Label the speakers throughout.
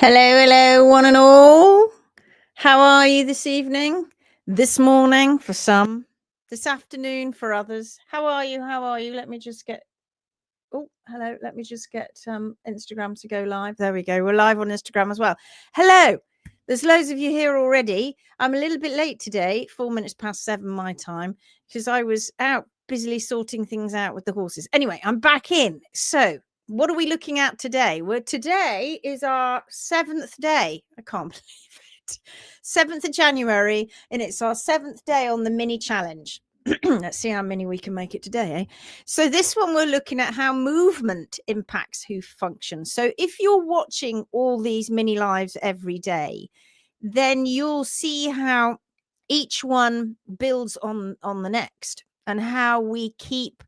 Speaker 1: Hello, one and all. How are you this evening? This morning for some, this afternoon for others. How are you? Let me just get. Oh, hello. Let me just get Instagram to go live. There we go. We're live on Instagram as well. Hello. There's loads of you here already. I'm a little bit late today, 7:04 my time, because I was out busily sorting things out with the horses. Anyway, I'm back in. So, what are we looking at today? Well, today is our 7th day. I can't believe it. 7th of January, and it's our 7th day on the mini challenge. Let's see how many we can make it today, eh? So this one we're looking at how movement impacts hoof function. So if you're watching all these mini lives every day, then you'll see how each one builds on the next, and how we keep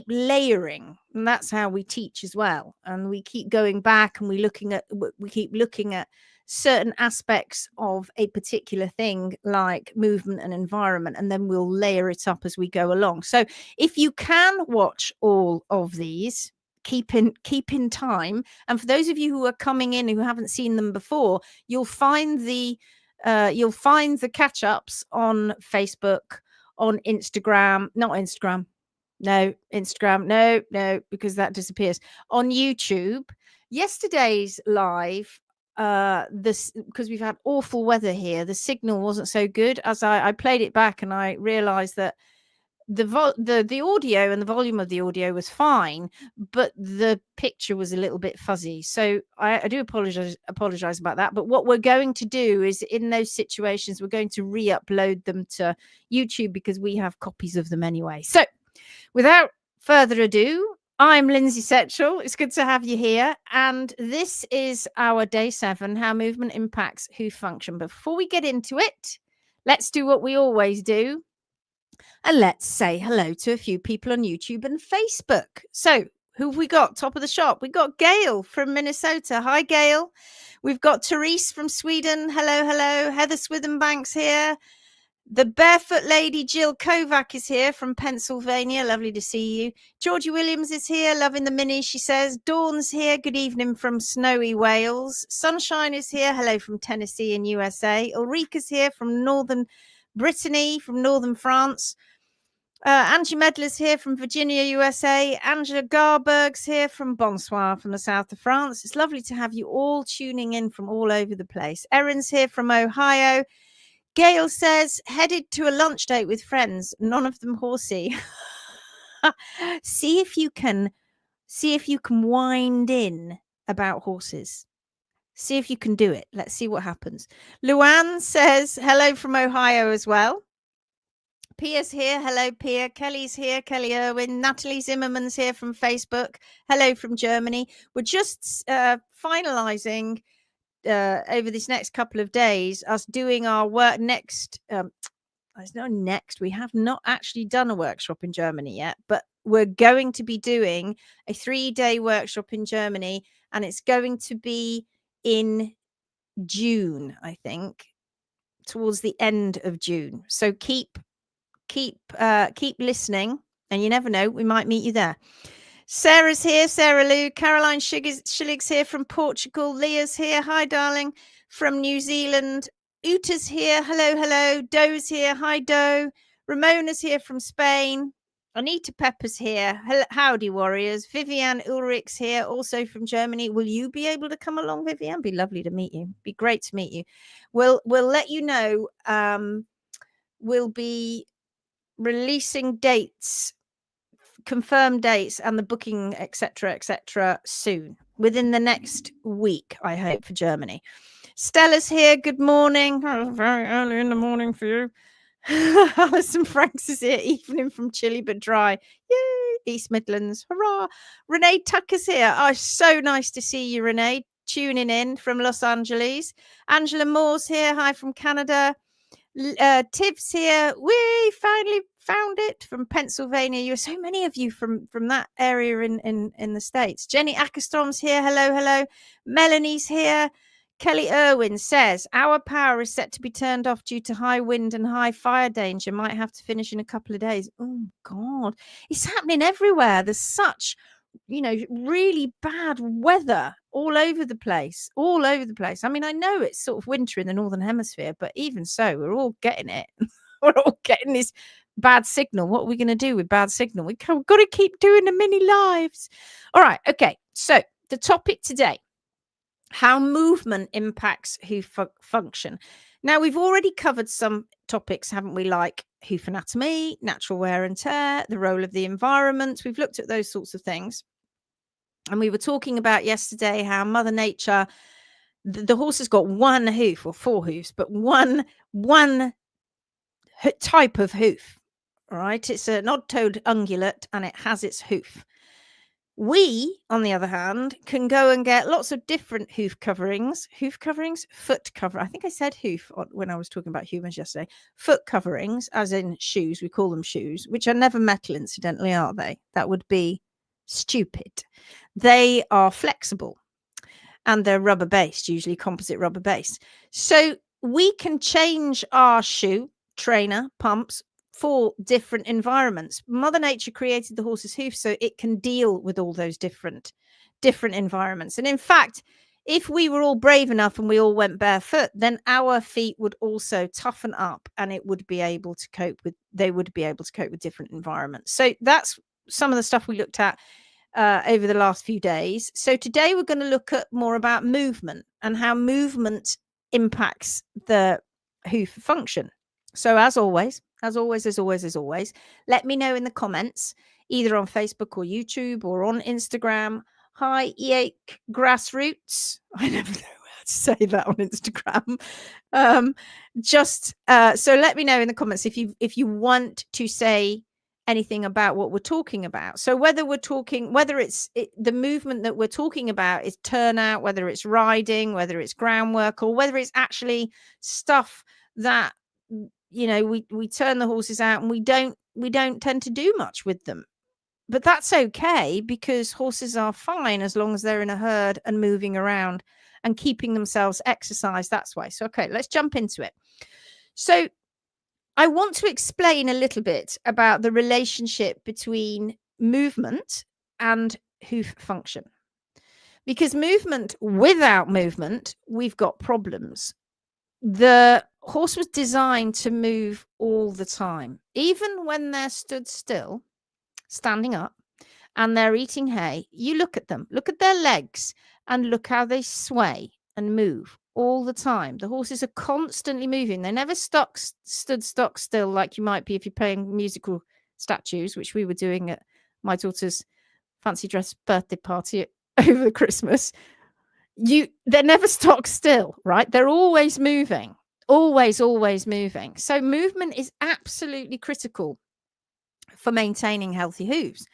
Speaker 1: layering, and that's how we teach as well. And we keep going back, and we keep looking at certain aspects of a particular thing, like movement and environment, and then we'll layer it up as we go along. So if you can watch all of these, keep in time. And for those of you who are coming in who haven't seen them before, you'll find the catch-ups on Facebook, on Instagram, not Instagram. No, Instagram. No, because that disappears. On YouTube, yesterday's live, because we've had awful weather here, the signal wasn't so good. As I played it back, and I realized that the audio and the volume of the audio was fine, but the picture was a little bit fuzzy. So I do apologize about that. But what we're going to do is, in those situations, we're going to re-upload them to YouTube, because we have copies of them anyway. So without further ado, I'm Lindsay Setchell. It's good to have you here. And this is our day 7, how movement impacts hoof function. But before we get into it, let's do what we always do. And let's say hello to a few people on YouTube and Facebook. So who have we got? Top of the shop. We've got Gail from Minnesota. Hi, Gail. We've got Therese from Sweden. Hello. Heather Swithenbanks here. The barefoot lady Jill Kovac is here from Pennsylvania. Lovely to see you. Georgie Williams is here, loving the mini, she says. Dawn's here. Good evening from snowy Wales. Sunshine is here. Hello from Tennessee in USA. Ulrika's here from northern Brittany, from northern France. Angie Medler's here from Virginia, USA. Angela Garberg's here from Bonsoir, from the south of France. It's lovely to have you all tuning in from all over the place. Erin's here from Ohio. Gail says, headed to a lunch date with friends, none of them horsey. See if you can wind in about horses. See if you can do it. Let's see what happens. Luann says, hello from Ohio as well. Pia's here. Hello, Pia. Kelly's here. Kelly Irwin. Natalie Zimmerman's here from Facebook. Hello from Germany. We're just finalizing over this next couple of days, us doing our work next. We have not actually done a workshop in Germany yet, but we're going to be doing a 3-day workshop in Germany, and it's going to be in June, I think, towards the end of June. So keep listening, and you never know, we might meet you there. Sarah's here. Sarah Lou. Caroline Schillig's here from Portugal. Leah's here. Hi, darling. From New Zealand. Uta's here. Hello. Doe's here. Hi, Doe. Ramona's here from Spain. Anita Pepper's here. Howdy, warriors. Vivian Ulrich's here, also from Germany. Will you be able to come along, Vivian? Be lovely to meet you. Be great to meet you. We'll let you know. We'll be releasing dates, confirmed dates, and the booking, etc., soon, within the next week, I hope, for Germany. Stella's here. Good morning. Oh, very early in the morning for you. Alison Franks is here. Evening from chilly but dry. Yay! East Midlands. Hurrah! Renee Tucker's here. Oh, so nice to see you, Renee. Tuning in from Los Angeles. Angela Moore's here. Hi from Canada. Tiv's here. We finally found it, from Pennsylvania. You're so many of you from that area in the States. Jenny Ackerstrom's here. Hello. Melanie's here. Kelly Irwin says, our power is set to be turned off due to high wind and high fire danger. Might have to finish in a couple of days. Oh, God. It's happening everywhere. There's such really bad weather all over the place, all over the place. I mean, I know it's sort of winter in the Northern Hemisphere, but even so, we're all getting it. We're all getting this bad signal. What are we going to do with bad signal? We've got to keep doing the mini lives. All right. Okay. So the topic today, how movement impacts hoof function. Now, we've already covered some topics, haven't we? Like hoof anatomy, natural wear and tear, the role of the environment. We've looked at those sorts of things. And we were talking about yesterday how Mother Nature, the horse has got one hoof, or four hoofs, but one type of hoof, right? It's an odd-toed ungulate and it has its hoof. We, on the other hand, can go and get lots of different foot cover. I think I said hoof when I was talking about humans yesterday. Foot coverings, as in shoes. We call them shoes, which are never metal, incidentally, are they? That would be stupid. They are flexible and they're rubber based, usually composite rubber based. So we can change our shoe, trainer, pumps for different environments. Mother Nature created the horse's hoof so it can deal with all those different environments. And in fact, if we were all brave enough and we all went barefoot, then our feet would also toughen up and they would be able to cope with different environments. So that's some of the stuff we looked at over the last few days. So today we're going to look at more about movement and how movement impacts the hoof function. So as always, let me know in the comments, either on Facebook or YouTube or on Instagram. Hi, Eake Grassroots. I never know how to say that on Instagram. So let me know in the comments if you want to say anything about what we're talking about. So whether it's the movement that we're talking about is turnout, whether it's riding, whether it's groundwork, or whether it's actually stuff that we turn the horses out and we don't tend to do much with them. But that's okay, because horses are fine as long as they're in a herd and moving around and keeping themselves exercised that way. So okay, let's jump into it. So I want to explain a little bit about the relationship between movement and hoof function. Because without movement, we've got problems. The horse was designed to move all the time, even when they're stood still, standing up, and they're eating hay. You look at them, look at their legs, and look how they sway and move all the time. The horses are constantly moving. They never stood stock still like you might be if you're playing musical statues, which we were doing at my daughter's fancy dress birthday party over the Christmas. They're never stock still, right? They're always moving, always moving. So movement is absolutely critical for maintaining healthy hooves.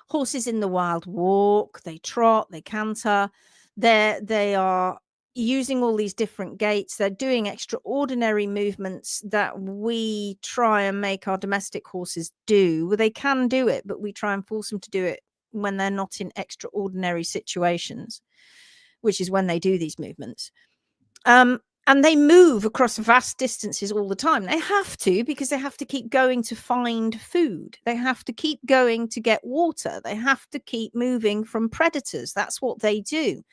Speaker 1: Horses in the wild walk, they trot, they canter. They are using all these different gaits. They're doing extraordinary movements that we try and make our domestic horses do. Well, they can do it, but we try and force them to do it when they're not in extraordinary situations, which is when they do these movements. And they move across vast distances all the time. They have to, because they have to keep going to find food. They have to keep going to get water. They have to keep moving from predators. That's what they do.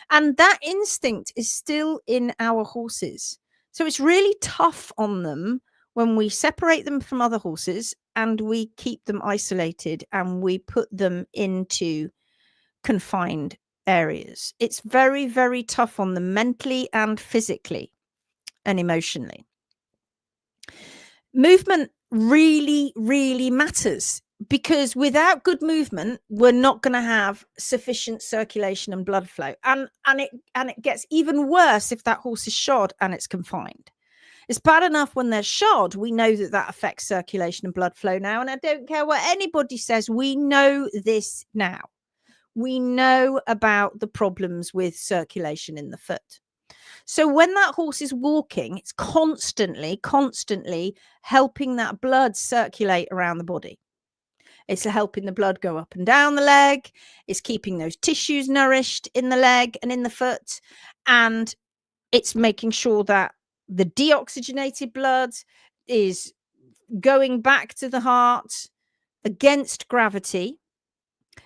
Speaker 1: And that instinct is still in our horses. So it's really tough on them when we separate them from other horses and we keep them isolated and we put them into confined areas. It's very, very tough on them mentally and physically and emotionally. Movement really, really matters, because without good movement, we're not going to have sufficient circulation and blood flow. And it gets even worse if that horse is shod and it's confined. It's bad enough when they're shod. We know that affects circulation and blood flow now. And I don't care what anybody says. We know this now. We know about the problems with circulation in the foot. So when that horse is walking, it's constantly helping that blood circulate around the body. It's helping the blood go up and down the leg. It's keeping those tissues nourished in the leg and in the foot. And it's making sure that the deoxygenated blood is going back to the heart against gravity.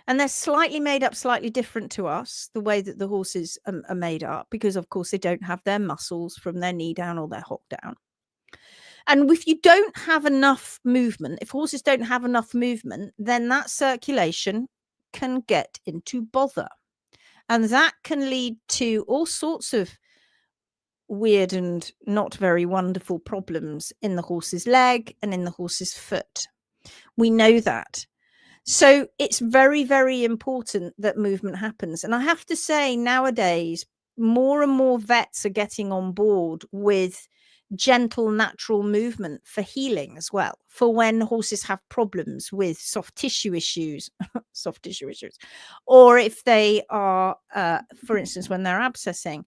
Speaker 1: And they're slightly made up slightly different to us, the way that the horses are made up, because of course they don't have their muscles from their knee down or their hock down. And if you don't have enough movement, if horses don't have enough movement, then that circulation can get into bother. And that can lead to all sorts of weird and not very wonderful problems in the horse's leg and in the horse's foot. We know that. So it's very, very important that movement happens. And I have to say, nowadays, more and more vets are getting on board with gentle, natural movement for healing as well, for when horses have problems with soft tissue issues, or if they are, for instance, when they're abscessing.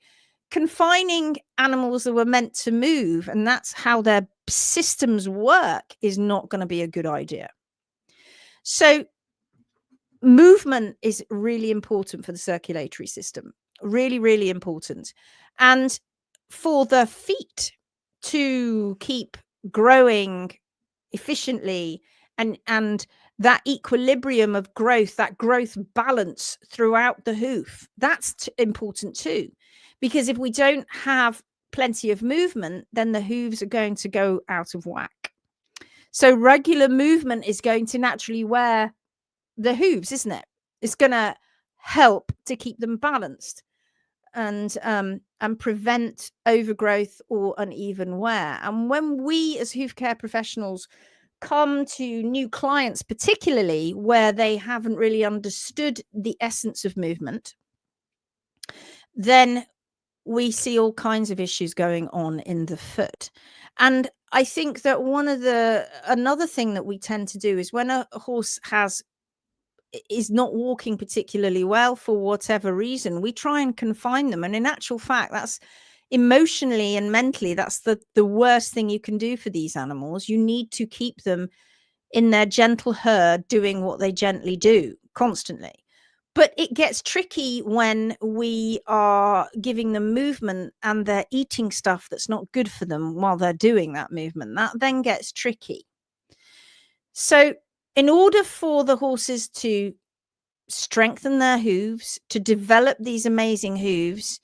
Speaker 1: Confining animals that were meant to move, and that's how their systems work, is not going to be a good idea. So movement is really important for the circulatory system, really, really important. And for the feet to keep growing efficiently and that equilibrium of growth, that growth balance throughout the hoof, that's important too. Because if we don't have plenty of movement, then the hooves are going to go out of whack. So regular movement is going to naturally wear the hooves, isn't it? It's going to help to keep them balanced and prevent overgrowth or uneven wear. And when we as hoof care professionals come to new clients, particularly where they haven't really understood the essence of movement, then we see all kinds of issues going on in the foot. And I think that another thing that we tend to do is when a horse is not walking particularly well for whatever reason, we try and confine them. And in actual fact, that's emotionally and mentally, that's the worst thing you can do for these animals. You need to keep them in their gentle herd doing what they gently do constantly. But it gets tricky when we are giving them movement and they're eating stuff that's not good for them while they're doing that movement. That then gets tricky. So in order for the horses to strengthen their hooves, to develop these amazing hooves,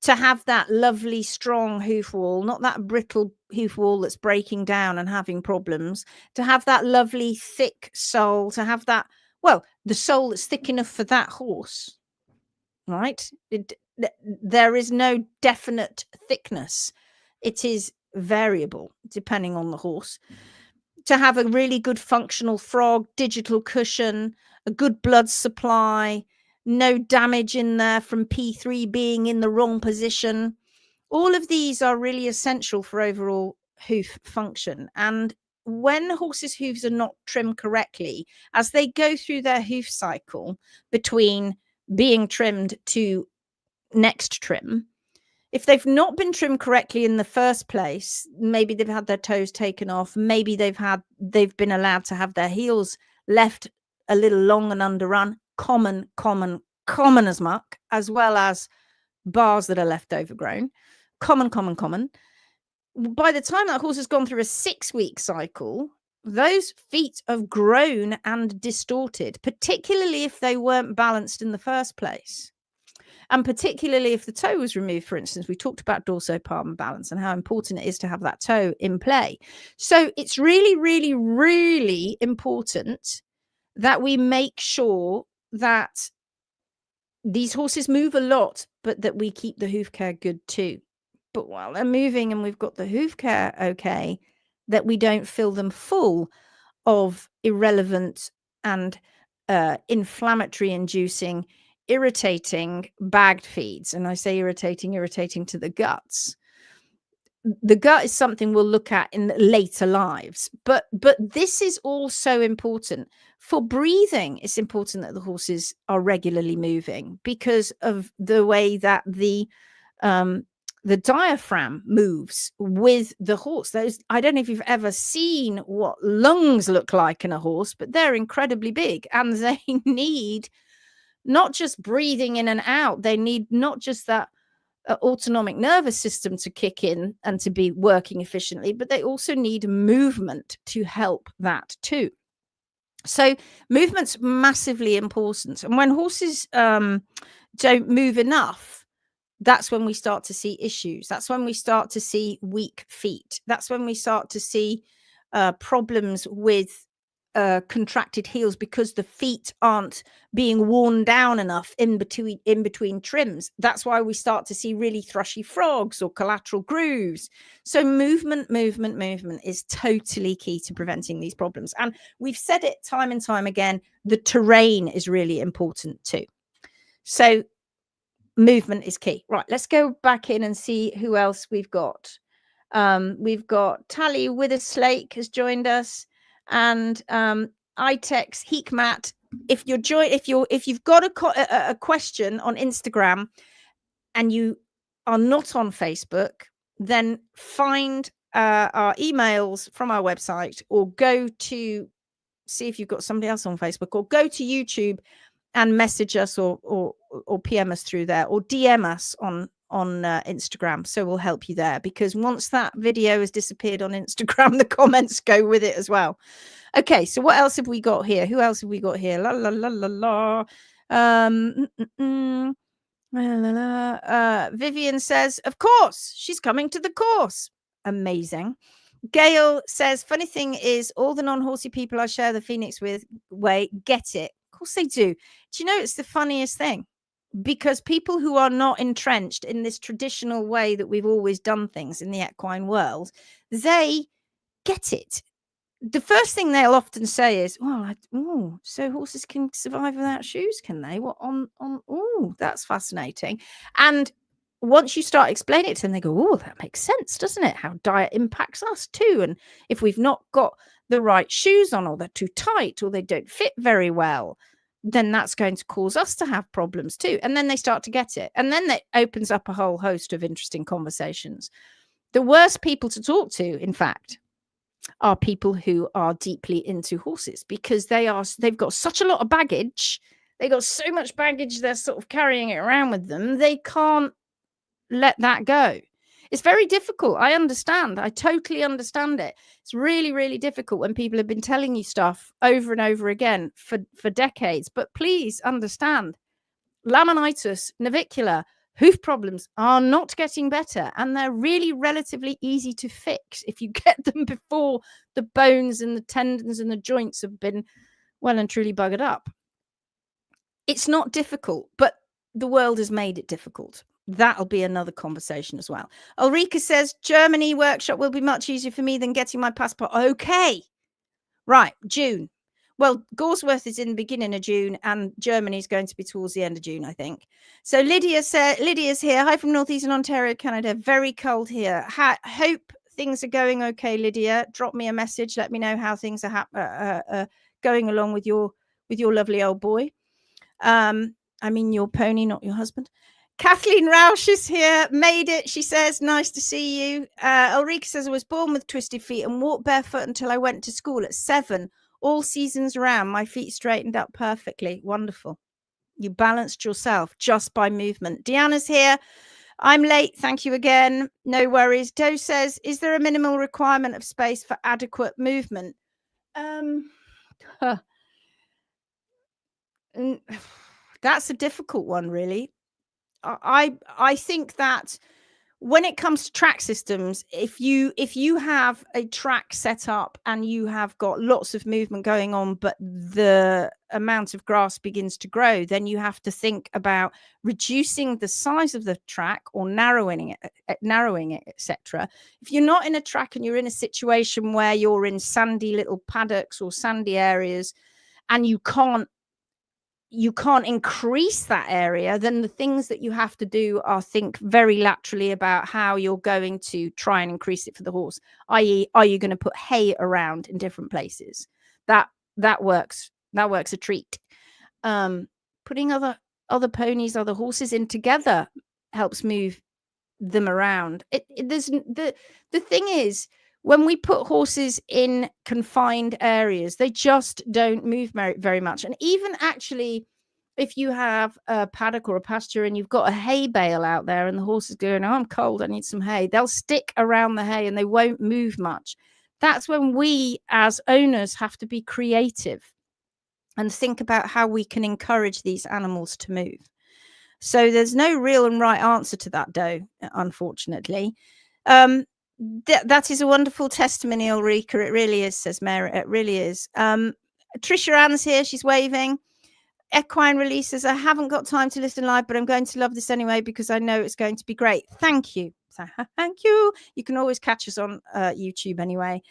Speaker 1: to have that lovely strong hoof wall, not that brittle hoof wall that's breaking down and having problems, to have that lovely thick sole, to have that, well, the sole that's thick enough for that horse, right? There is no definite thickness. It is variable depending on the horse. To have a really good functional frog, digital cushion, a good blood supply, no damage in there from P3 being in the wrong position. All of these are really essential for overall hoof function. And when horses' hooves are not trimmed correctly, as they go through their hoof cycle between being trimmed to next trim, if they've not been trimmed correctly in the first place, maybe they've had their toes taken off, maybe they've been allowed to have their heels left a little long and underrun, common as muck, as well as bars that are left overgrown, common. By the time that horse has gone through a 6-week cycle, those feet have grown and distorted, particularly if they weren't balanced in the first place. And particularly if the toe was removed, for instance. We talked about dorsopalmar balance and how important it is to have that toe in play. So it's really, really, really important that we make sure that these horses move a lot, but that we keep the hoof care good too. But while they're moving and we've got the hoof care okay, that we don't fill them full of irrelevant and inflammatory inducing, irritating bagged feeds. And I say irritating to the guts. The gut is something we'll look at in later lives, but this is also important for breathing. It's important that the horses are regularly moving because of the way that the diaphragm moves with the horse. I don't know if you've ever seen what lungs look like in a horse, but they're incredibly big and they need not just breathing in and out. They need not just that autonomic nervous system to kick in and to be working efficiently, but they also need movement to help that too. So movement's massively important. And when horses don't move enough, that's when we start to see issues. That's when we start to see weak feet. That's when we start to see problems with contracted heels, because the feet aren't being worn down enough in between trims. That's why we start to see really thrushy frogs or collateral grooves. So movement is totally key to preventing these problems. And we've said it time and time again, the terrain is really important too. So movement is key. Right, let's go back in and see who else we've got. We've got Tally Witherslake has joined us, and ITEX Heekmat. If you've got a question on Instagram and you are not on Facebook, then find our emails from our website, or go to see if you've got somebody else on Facebook, or go to YouTube and message us, or PM us through there, or DM us on Instagram. So we'll help you there, because once that video has disappeared on Instagram, the comments go with it as well. Okay, so what else have we got here? Who else have we got here? La la la la la. Vivian says, of course, she's coming to the course. Amazing. Gail says, funny thing is, all the non-horsey people I share the Phoenix with get it. Of course they do. Do you know, it's the funniest thing? Because people who are not entrenched in this traditional way that we've always done things in the equine world, they get it. The first thing they'll often say is, well, so horses can survive without shoes, can they? What that's fascinating. And once you start explaining it to them, they go, oh, that makes sense, doesn't it? How diet impacts us too. And if we've not got the right shoes on, or they're too tight, or they don't fit very well, then that's going to cause us to have problems too. And then they start to get it. And then that opens up a whole host of interesting conversations. The worst people to talk to, in fact, are people who are deeply into horses, because they've got such a lot of baggage. They got so much baggage, they're sort of carrying it around with them. They can't let that go. It's very difficult. I understand. I totally understand it. It's really, really difficult when people have been telling you stuff over and over again for decades. But please understand, laminitis, navicular, hoof problems are not getting better, and they're really relatively easy to fix if you get them before the bones and the tendons and the joints have been well and truly buggered up. It's not difficult, but the world has made it difficult. That'll be another conversation as well. Ulrika says, Germany workshop will be much easier for me than getting my passport. Okay. Right. June. Well, Gorsworth is in the beginning of June, and Germany is going to be towards the end of June, I think. So Lydia's here. Hi from Northeastern Ontario, Canada. Very cold here. Hope things are going okay, Lydia. Drop me a message. Let me know how things are going along with your lovely old boy. I mean your pony, not your husband. Kathleen Rausch is here. Made it, she says. Nice to see you. Ulrika says, I was born with twisted feet and walked barefoot until I went to school at 7. All seasons around, my feet straightened up perfectly. Wonderful. You balanced yourself just by movement. Deanna's here. I'm late. Thank you again. No worries. Doe says, is there a minimal requirement of space for adequate movement? That's a difficult one, really. I think that when it comes to track systems, if you have a track set up and you have got lots of movement going on, but the amount of grass begins to grow, then you have to think about reducing the size of the track or narrowing it, etc. If you're not in a track and you're in a situation where you're in sandy little paddocks or sandy areas, and you can't increase that area, then the things that you have to do are think very laterally about how you're going to try and increase it for the horse, i.e. are you going to put hay around in different places? That works a treat. Putting other ponies, other horses in together helps move them around. There's the thing is, when we put horses in confined areas, they just don't move very much. And even actually, if you have a paddock or a pasture and you've got a hay bale out there and the horse is going, oh, I'm cold, I need some hay, they'll stick around the hay and they won't move much. That's when we as owners have to be creative. and think about how we can encourage these animals to move. So there's no real and right answer to that, though, unfortunately. That is a wonderful testimonial, Rika. It really is, says Mary. It really is. Trisha Ann's here. She's waving. Equine releases. I haven't got time to listen live, but I'm going to love this anyway because I know it's going to be great. Thank you. Thank you. You can always catch us on YouTube anyway.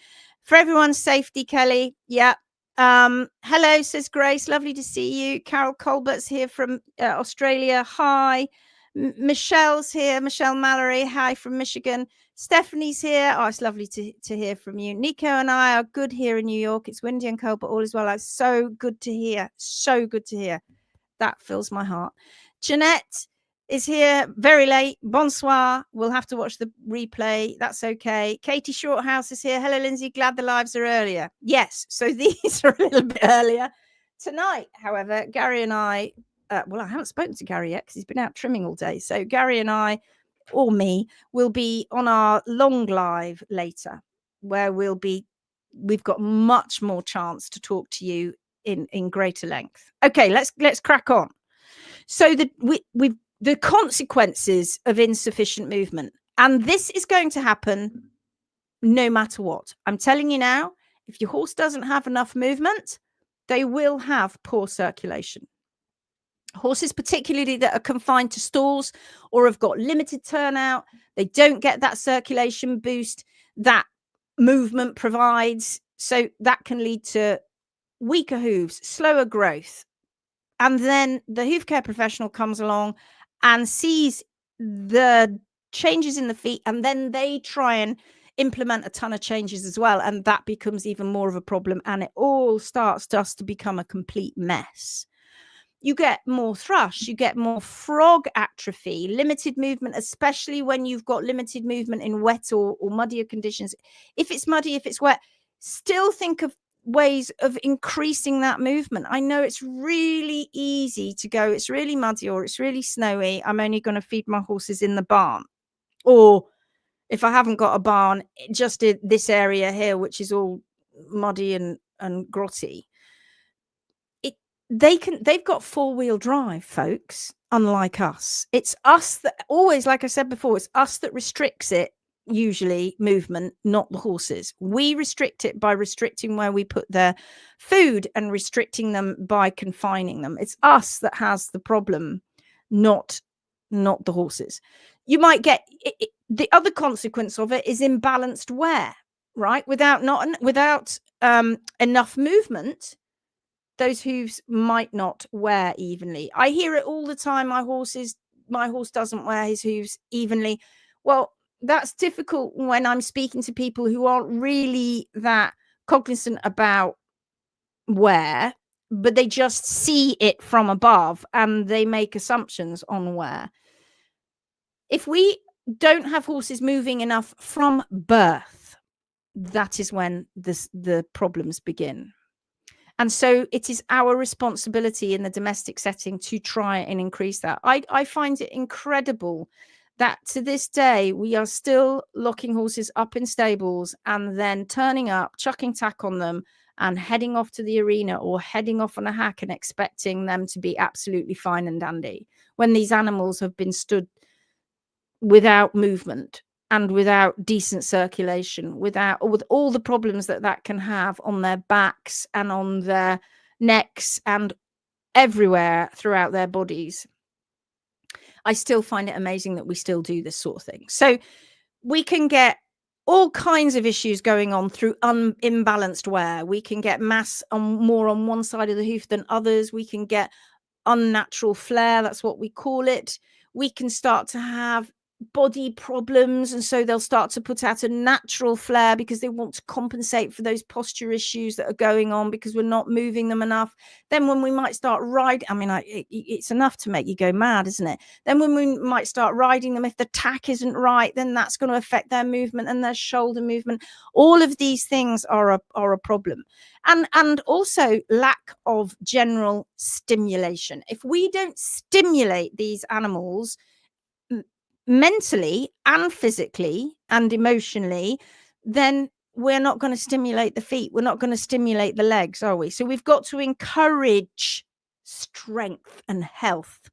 Speaker 1: For everyone's safety, Kelly. Yeah. Hello, says Grace. Lovely to see you. Carol Colbert's here from Australia. Hi. Michelle's here. Michelle Mallory. Hi from Michigan. Stephanie's here. Oh, it's lovely to hear from you. Nico and I are good here in New York. It's windy and cold, but all is well. It's so good to hear. So good to hear. That fills my heart. Jeanette is here very late. Bonsoir. We'll have to watch the replay. That's okay. Katie Shorthouse is here. Hello, Lindsay. Glad the lives are earlier. Yes. So these are a little bit earlier. Tonight, however, Gary and I, well, I haven't spoken to Gary yet because he's been out trimming all day. So Gary and I, or me, will be on our long live later, where we've got much more chance to talk to you in greater length. Okay, let's crack on. So the consequences of insufficient movement, and this is going to happen no matter what. I'm telling you now, if your horse doesn't have enough movement, they will have poor circulation. Horses, particularly that are confined to stalls or have got limited turnout, they don't get that circulation boost that movement provides. So that can lead to weaker hooves, slower growth. And then the hoof care professional comes along and sees the changes in the feet, and then they try and implement a ton of changes as well. And that becomes even more of a problem. And it all starts just to become a complete mess. You get more thrush, you get more frog atrophy, limited movement, especially when you've got limited movement in wet or muddier conditions. If it's muddy, if it's wet, still think of ways of increasing that movement. I know it's really easy to go, it's really muddy or it's really snowy, I'm only going to feed my horses in the barn. Or if I haven't got a barn, just in this area here, which is all muddy and grotty. They've got four-wheel drive, folks, unlike us. It's us that always, like I said before, it's us that restricts it, usually movement, not the horses. We restrict it by restricting where we put their food and restricting them by confining them. It's us that has the problem, not the horses. You might get the other consequence of it is imbalanced wear, right? Without enough movement, those hooves might not wear evenly. I hear it all the time. My horse doesn't wear his hooves evenly. Well, that's difficult when I'm speaking to people who aren't really that cognizant about wear, but they just see it from above and they make assumptions on wear. If we don't have horses moving enough from birth, that is when the problems begin. And so it is our responsibility in the domestic setting to try and increase that. I find it incredible that to this day, we are still locking horses up in stables and then turning up, chucking tack on them and heading off to the arena or heading off on a hack and expecting them to be absolutely fine and dandy when these animals have been stood without movement and without decent circulation, with all the problems that can have on their backs and on their necks and everywhere throughout their bodies. I still find it amazing that we still do this sort of thing. So we can get all kinds of issues going on through imbalanced wear. We can get mass more on one side of the hoof than others. We can get unnatural flare. That's what we call it. We can start to have body problems, and so they'll start to put out a natural flare because they want to compensate for those posture issues that are going on because we're not moving them enough. Then when we might start riding, it's enough to make you go mad, isn't it? Then when we might start riding them, if the tack isn't right, then that's going to affect their movement and their shoulder movement. All of these things are a problem. And also lack of general stimulation. If we don't stimulate these animals mentally and physically and emotionally, then we're not going to stimulate the feet. We're not going to stimulate the legs, are we? So we've got to encourage strength and health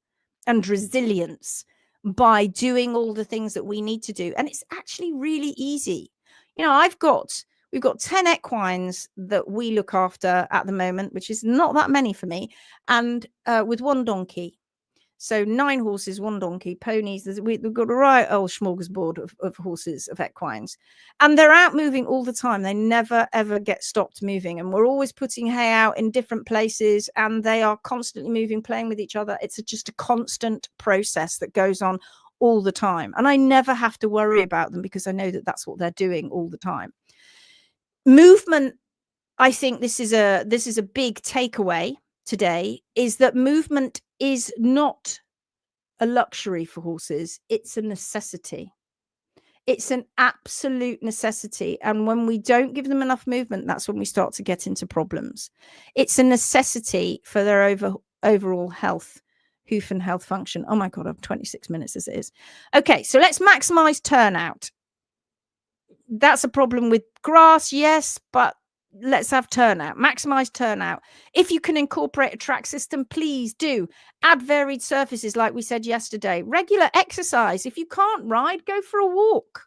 Speaker 1: and resilience by doing all the things that we need to do. And it's actually really easy. You know, we've got 10 equines that we look after at the moment, which is not that many for me, and with one donkey. So 9 horses, 1 donkey, ponies. We've got a right old smorgasbord of horses, of equines. And they're out moving all the time. They never, ever get stopped moving. And we're always putting hay out in different places. And they are constantly moving, playing with each other. It's just a constant process that goes on all the time. And I never have to worry about them because I know that that's what they're doing all the time. Movement, I think this is a big takeaway today, is that movement is not a luxury for horses. It's a necessity. It's an absolute necessity. And when we don't give them enough movement, that's when we start to get into problems. It's a necessity for their overall health, hoof and health function. Oh my God, I'm 26 minutes as it is. Okay, so let's maximize turnout. That's a problem with grass, yes, but let's have turnout, maximize turnout. If you can incorporate a track system, please do. Add varied surfaces, like we said yesterday. Regular exercise. If you can't ride, go for a walk.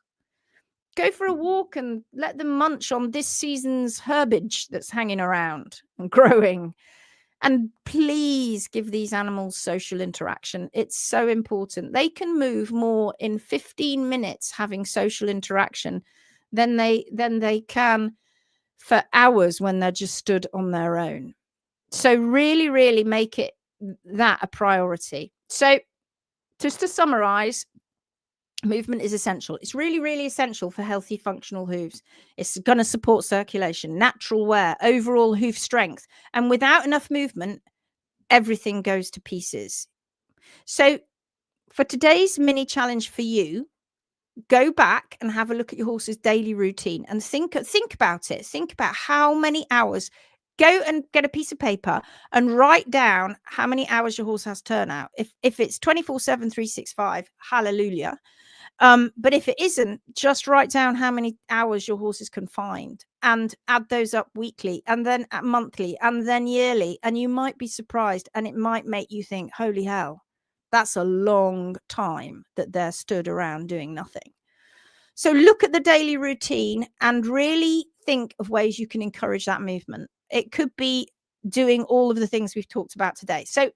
Speaker 1: Go for a walk and let them munch on this season's herbage that's hanging around and growing. And please give these animals social interaction. It's so important. They can move more in 15 minutes having social interaction than they can for hours when they're just stood on their own. So really, really make it that a priority. So just to summarize, movement is essential. It's really, really essential for healthy functional hooves. It's going to support circulation, natural wear, overall hoof strength. And without enough movement, everything goes to pieces. So for today's mini challenge for you, go back and have a look at your horse's daily routine and think about it. Think about how many hours. Go and get a piece of paper and write down how many hours your horse has turnout. If it's 24/7, 365, hallelujah. But if it isn't, just write down how many hours your horse is confined and add those up weekly and then monthly and then yearly. And you might be surprised, and it might make you think, holy hell, that's a long time that they're stood around doing nothing. So look at the daily routine and really think of ways you can encourage that movement. It could be doing all of the things we've talked about today. So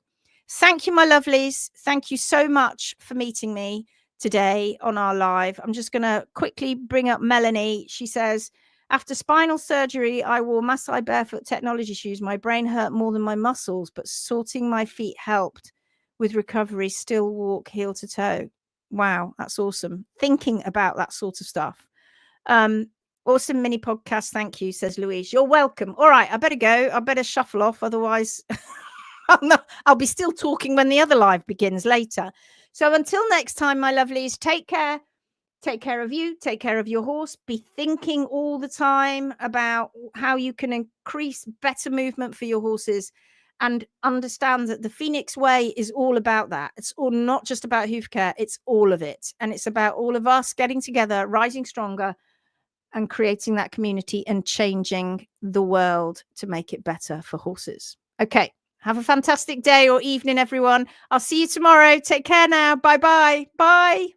Speaker 1: thank you, my lovelies. Thank you so much for meeting me today on our live. I'm just going to quickly bring up Melanie. She says, after spinal surgery, I wore Maasai barefoot technology shoes. My brain hurt more than my muscles, but sorting my feet helped with recovery. Still walk heel to toe. Wow, that's awesome. Thinking about that sort of stuff. Awesome mini podcast. Thank you, says Louise. You're welcome. All right, I better go. I better shuffle off. Otherwise, I'll be still talking when the other live begins later. So until next time, my lovelies, take care. Take care of you. Take care of your horse. Be thinking all the time about how you can increase better movement for your horses, and understand that the Phoenix Way is all about that. It's all not just about hoof care. It's all of it. And it's about all of us getting together, rising stronger, and creating that community and changing the world to make it better for horses. Okay. Have a fantastic day or evening, everyone. I'll see you tomorrow. Take care now. Bye-bye. Bye.